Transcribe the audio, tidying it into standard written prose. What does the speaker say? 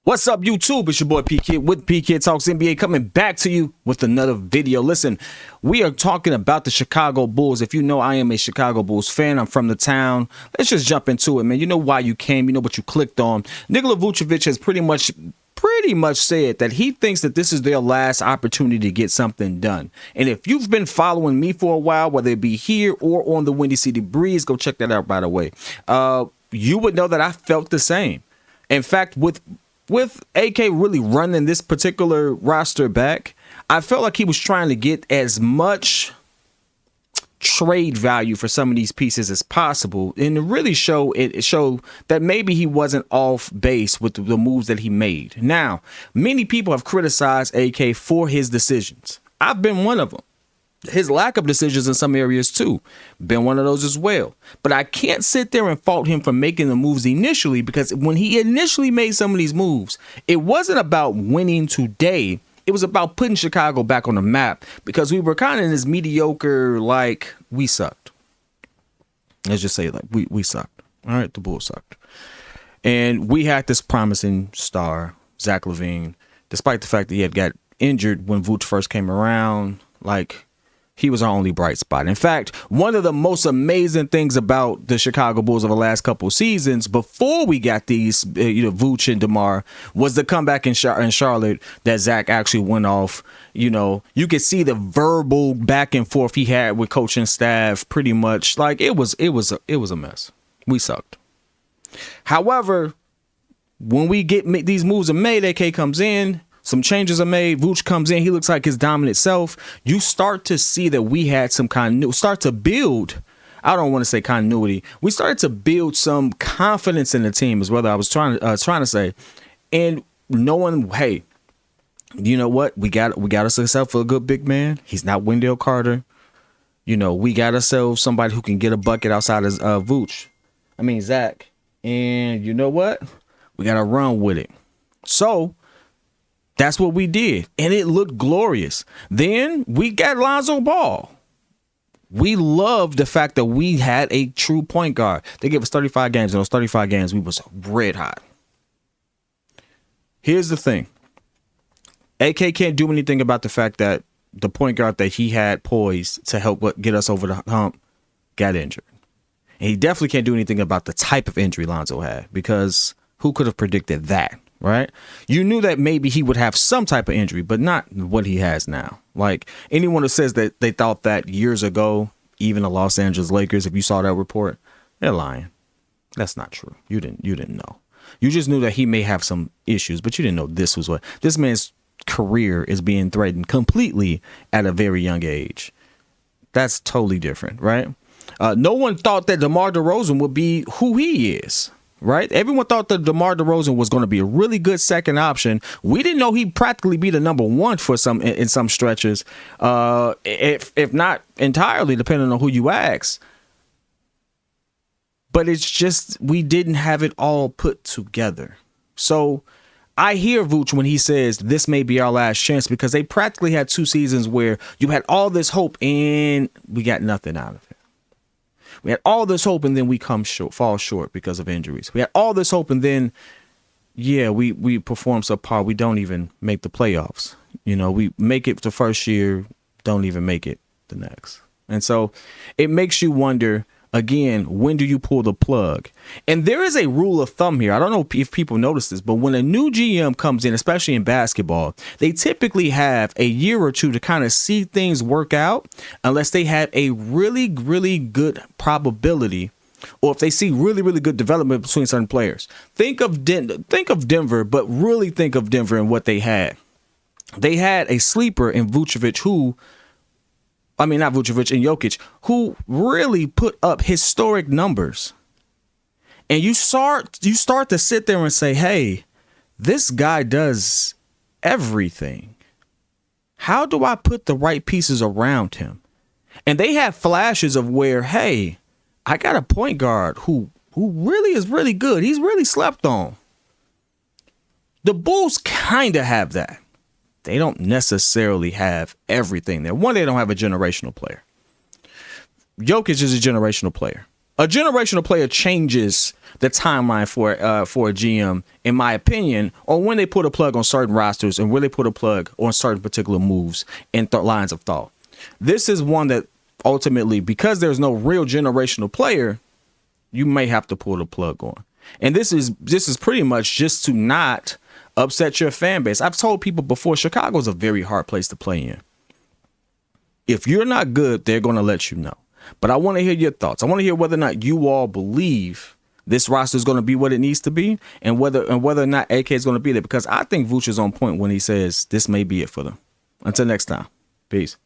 What's up, YouTube? It's your boy P.kidd with P.kidd Talks NBA, coming back to you with another video. Listen, we are talking about the Chicago Bulls. If you know, I am a Chicago Bulls fan. I'm from the town. Let's just jump into it, man. You know why you came. You know what you clicked on. Nikola Vucevic has pretty much said that he thinks that this is their last opportunity to get something done. And if you've been following me for a while, whether it be here or on the Windy City Breeze, go check that out, by the way. You would know that I felt the same. In fact, with AK really running this particular roster back, I felt like he was trying to get as much trade value for some of these pieces as possible, and to really showed that maybe he wasn't off base with the moves that he made. Now, many people have criticized AK for his decisions. I've been one of them. His lack of decisions in some areas too, been one of those as well. But I can't sit there and fault him for making the moves initially, because when he initially made some of these moves, it wasn't about winning today. It was about putting Chicago back on the map, because we were kind of in this mediocre, like, we sucked. Let's just say it, like, we sucked. All right, the Bulls sucked. And we had this promising star, Zach LaVine, despite the fact that he had got injured when Vooch first came around. Like, he was our only bright spot. In fact, one of the most amazing things about the Chicago Bulls of the last couple of seasons, before we got these, Vooch and DeMar, was the comeback in Charlotte that Zach actually went off. You know, you could see the verbal back and forth he had with coaching staff. Pretty much, like, it was a mess. We sucked. However, when we get these moves are made, AK comes in. Some changes are made. Vooch comes in. He looks like his dominant self. You start to see that we had some start to build. I don't want to say continuity. We started to build some confidence in the team, is what I was trying to say. And knowing, hey, you know what? We got ourselves a good big man. He's not Wendell Carter. You know, we got ourselves somebody who can get a bucket outside of Zach. And you know what? We got to run with it. So that's what we did, and it looked glorious. Then we got Lonzo Ball. We loved the fact that we had a true point guard. They gave us 35 games. In those 35 games, we was red hot. Here's the thing. AK can't do anything about the fact that the point guard that he had poised to help get us over the hump got injured. And he definitely can't do anything about the type of injury Lonzo had, because who could have predicted that? Right? You knew that maybe he would have some type of injury, but not what he has now. Like, anyone who says that they thought that years ago, even the Los Angeles Lakers, if you saw that report, they're lying. That's not true. You didn't know. You just knew that he may have some issues, but you didn't know this man's career is being threatened completely at a very young age. That's totally different, right? No one thought that DeMar DeRozan would be who he is. Right? Everyone thought that DeMar DeRozan was going to be a really good second option. We didn't know he'd practically be the number one for in some stretches, if not entirely, depending on who you ask. But it's just we didn't have it all put together. So I hear Vooch when he says this may be our last chance, because they practically had 2 seasons where you had all this hope and we got nothing out of it. We had all this hope, and then we fall short because of injuries. We had all this hope, and then, we perform subpar. We don't even make the playoffs. You know, we make it the first year, don't even make it the next. And so it makes you wonder, again, when do you pull the plug? And there is a rule of thumb here. I don't know if people notice this, but when a new GM comes in, especially in basketball, they typically have a year or two to kind of see things work out, unless they have a really, really good probability, or if they see really, really good development between certain players. Think of Denver, but really think of Denver and what they had. They had a sleeper in Vucevic and Jokic, who really put up historic numbers. And you start to sit there and say, hey, this guy does everything. How do I put the right pieces around him? And they have flashes of where, hey, I got a point guard who really is really good. He's really slept on. The Bulls kind of have that. They don't necessarily have everything there. One, they don't have a generational player. Jokic is a generational player. A generational player changes the timeline for a GM, in my opinion, on when they put a plug on certain rosters and when they put a plug on certain particular moves and lines of thought. This is one that ultimately, because there's no real generational player, you may have to pull the plug on. And this is pretty much just to not upset your fan base. I've told people before, Chicago's a very hard place to play in. If you're not good, they're going to let you know. But I want to hear your thoughts. I want to hear whether or not you all believe this roster is going to be what it needs to be, and whether or not AK is going to be there, because I think Vooch is on point when he says this may be it for them. Until next time, peace.